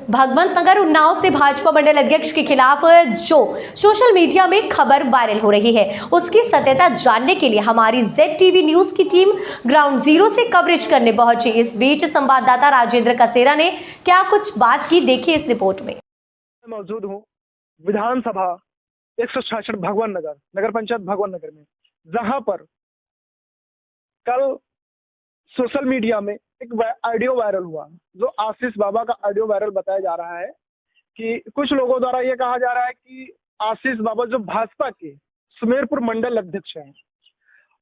भगवंत नगर उन्नाव से भाजपा मंडल अध्यक्ष के खिलाफ जो सोशल मीडिया में खबर वायरल हो रही है उसकी सत्यता जानने के लिए हमारी ZTV न्यूज की टीम ग्राउंड जीरो से कवरेज करने पहुंची। इस बीच संवाददाता राजेंद्र कसेरा ने क्या कुछ बात की, देखिए इस रिपोर्ट में। मौजूद हूँ विधानसभा 166 भगवान नगर नगर पंचायत भगवान नगर में, जहां पर कल सोशल मीडिया में एक ऑडियो वायरल हुआ, जो आशीष बाबा का ऑडियो वायरल बताया जा रहा है कि कुछ लोगों द्वारा ये कहा जा रहा है कि आशीष बाबा जो भाजपा के सुमेरपुर मंडल अध्यक्ष हैं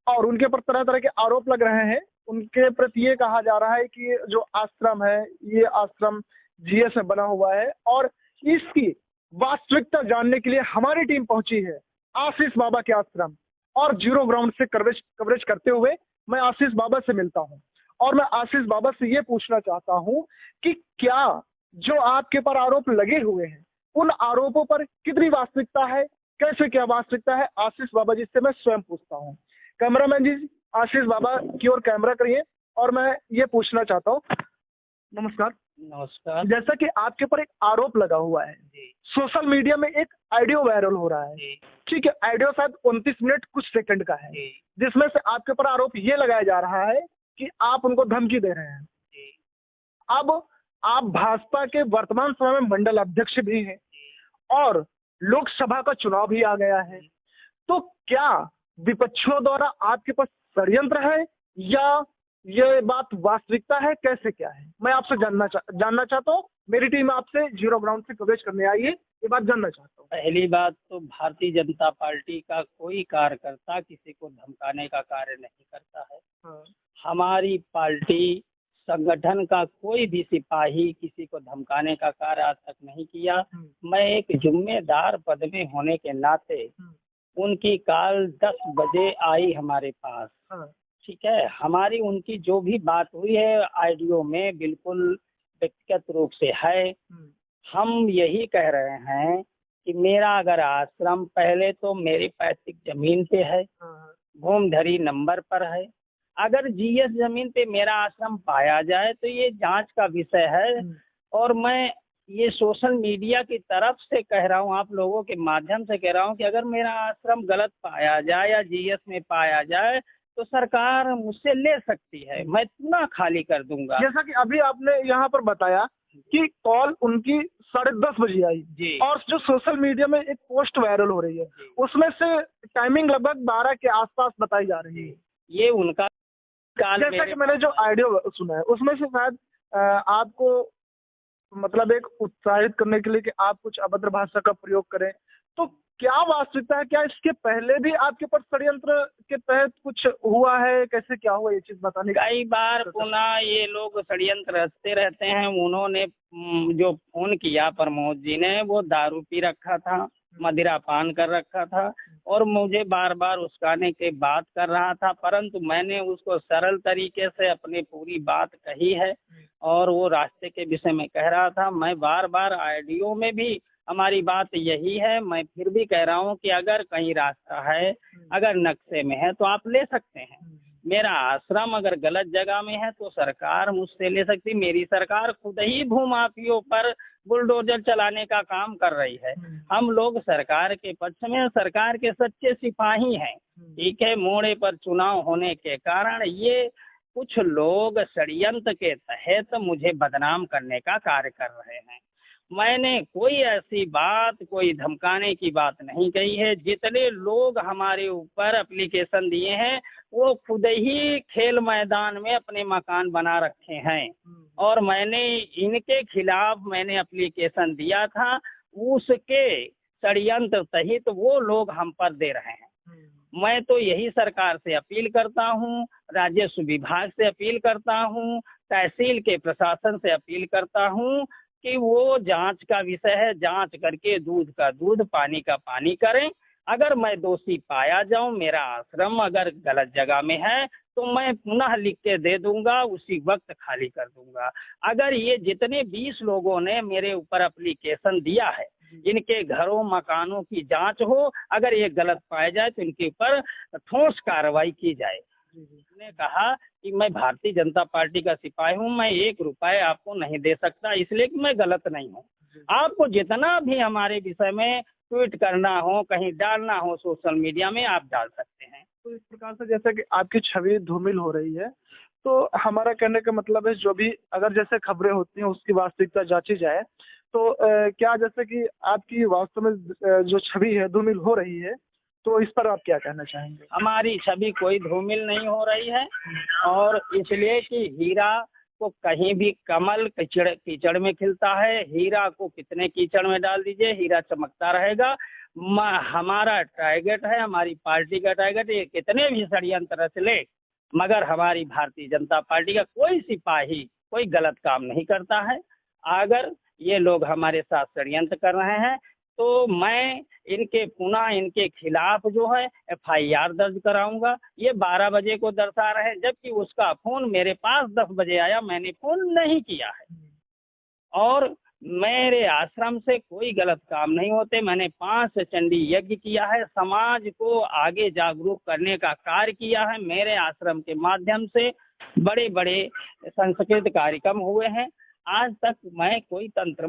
और उनके ऊपर तरह तरह के आरोप लग रहे हैं। उनके प्रति ये कहा जा रहा है कि जो आश्रम है, ये आश्रम GS में बना हुआ है और इसकी वास्तविकता जानने के लिए हमारी टीम पहुंची है आशीष बाबा के आश्रम और जीरो ग्राउंड से कवरेज करते हुए मैं आशीष बाबा से मिलता हूं और मैं आशीष बाबा से ये पूछना चाहता हूं कि क्या जो आपके पर आरोप लगे हुए हैं उन आरोपों पर कितनी वास्तविकता है, कैसे क्या वास्तविकता है। आशीष बाबा जी से मैं स्वयं पूछता हूं। कैमरामैन जी आशीष बाबा की ओर कैमरा करिए और मैं ये पूछना चाहता हूँ। नमस्कार। नमस्कार। जैसा कि आपके पर एक आरोप लगा हुआ है, सोशल मीडिया में एक ऑडियो वायरल हो रहा है, ठीक है। ऑडियो शायद 29 मिनट कुछ सेकंड का है, जिसमें से आपके ऊपर आरोप ये लगाया जा रहा है कि आप उनको धमकी दे रहे हैं। अब आप भाजपा के वर्तमान समय में मंडल अध्यक्ष भी हैं और लोकसभा का चुनाव भी आ गया है, तो क्या विपक्षियों द्वारा आपके पास षड्यंत्र है या ये बात वास्तविकता है, कैसे क्या है, मैं आपसे जानना चाहता हूँ। मेरी टीम आपसे जीरो ग्राउंड से कवरेज करने आई है, ये बात जानना चाहता हूँ। पहली बात तो भारतीय जनता पार्टी का कोई कार्यकर्ता किसी को धमकाने का कार्य नहीं करता है। हाँ। हमारी पार्टी संगठन का कोई भी सिपाही किसी को धमकाने का कार्य आज तक नहीं किया। मैं एक जिम्मेदार पद में होने के नाते उनकी कॉल 10 बजे आई हमारे पास, ठीक है। हमारी उनकी जो भी बात हुई है ऑडियो में बिल्कुल व्यक्तिगत रूप से है। हम यही कह रहे हैं कि मेरा अगर आश्रम पहले तो मेरी पैतृक जमीन पे है, भूमधरी नंबर पर है। अगर GS जमीन पे मेरा आश्रम पाया जाए तो ये जांच का विषय है और मैं ये सोशल मीडिया की तरफ से कह रहा हूँ, आप लोगों के माध्यम से कह रहा हूँ कि अगर मेरा आश्रम गलत पाया जाए या GS में पाया जाए तो सरकार मुझसे ले सकती है, मैं पुनः खाली कर दूंगा। जैसा कि अभी आपने यहाँ पर बताया कि कॉल उनकी 10:30 बजे आई जी, और जो सोशल मीडिया में एक पोस्ट वायरल हो रही है उसमें से टाइमिंग लगभग 12 के आसपास बताई जा रही है। ये उनका जैसा कि मैंने जो ऑडियो सुना है उसमें से शायद आपको मतलब एक उत्साहित करने के लिए कि आप कुछ अभद्र भाषा का प्रयोग करें, तो क्या वास्तविकता है? क्या इसके पहले भी आपके ऊपर षड्यंत्र के तहत कुछ हुआ है, कैसे क्या हुआ, ये चीज बताने कई बार पुनः ये लोग षड्यंत्र रचते रहते हैं। उन्होंने जो फोन किया प्रमोद जी ने, वो दारू पी रखा था, मदिरा पान कर रखा था और मुझे बार बार उस्काने के बात कर रहा था, परंतु मैंने उसको सरल तरीके से अपनी पूरी बात कही है और वो रास्ते के विषय में कह रहा था। मैं बार बार ऑडियो में भी हमारी बात यही है, मैं फिर भी कह रहा हूँ कि अगर कहीं रास्ता है, अगर नक्शे में है तो आप ले सकते हैं। मेरा आश्रम अगर गलत जगह में है तो सरकार मुझसे ले सकती। मेरी सरकार खुद ही भूमाफियों पर बुलडोजर चलाने का काम कर रही है। हम लोग सरकार के पक्ष में, सरकार के सच्चे सिपाही हैं, ठीक है। मोड़े पर चुनाव होने के कारण ये कुछ लोग षड्यंत्र के तहत मुझे बदनाम करने का कार्य कर रहे हैं। मैंने कोई ऐसी बात, कोई धमकाने की बात नहीं कही है। जितने लोग हमारे ऊपर एप्लीकेशन दिए हैं वो खुद ही खेल मैदान में अपने मकान बना रखे हैं और मैंने इनके खिलाफ मैंने एप्लीकेशन दिया था, उसके षड्यंत्र तहित वो लोग हम पर दे रहे हैं। मैं तो यही सरकार से अपील करता हूँ, राजस्व विभाग से अपील करता हूँ, तहसील के प्रशासन से अपील करता हूँ कि वो जांच का विषय है, जांच करके दूध का दूध, पानी का पानी करें। अगर मैं दोषी पाया जाऊं, मेरा आश्रम अगर गलत जगह में है तो मैं पुनः लिख के दे दूंगा, उसी वक्त खाली कर दूंगा। अगर ये जितने 20 लोगों ने मेरे ऊपर एप्लीकेशन दिया है, इनके घरों मकानों की जांच हो, अगर ये गलत पाया जाए तो इनके ऊपर ठोस कार्रवाई की जाए। जी जी ने कहा कि मैं भारतीय जनता पार्टी का सिपाही हूँ, मैं 1 रुपए आपको नहीं दे सकता, इसलिए कि मैं गलत नहीं हूँ। आपको जितना भी हमारे विषय में ट्वीट करना हो, कहीं डालना हो सोशल मीडिया में, आप डाल सकते हैं। तो इस प्रकार से जैसे कि आपकी छवि धूमिल हो रही है, तो हमारा कहने का मतलब है जो भी अगर जैसे खबरें होती हैं उसकी वास्तविकता जांची जाए, तो क्या जैसे कि आपकी वास्तव में जो छवि है धूमिल हो रही है, तो इस पर आप क्या कहना चाहेंगे? हमारी छवि कोई धूमिल नहीं हो रही है, और इसलिए कि हीरा को कहीं भी कमल कीचड़ कीचड़ में खिलता है, हीरा को कितने कीचड़ में डाल दीजिए, हीरा चमकता रहेगा। हमारा टारगेट है, हमारी पार्टी का टारगेट, ये कितने भी षड्यंत्र रच ले, मगर हमारी भारतीय जनता पार्टी का कोई सिपाही कोई गलत काम नहीं करता है। अगर ये लोग हमारे साथ षड्यंत्र कर रहे हैं तो मैं इनके खिलाफ जो है FIR दर्ज कराऊंगा। ये 12 बजे को दर्शा रहे हैं, जबकि उसका फोन मेरे पास 10 बजे आया, मैंने फोन नहीं किया है। और मेरे आश्रम से कोई गलत काम नहीं होते। मैंने 5 चंडी यज्ञ किया है, समाज को आगे जागरूक करने का कार्य किया है। मेरे आश्रम के माध्यम से बड़े बड़े सांस्कृतिक कार्यक्रम हुए हैं। आज तक मैं कोई तंत्र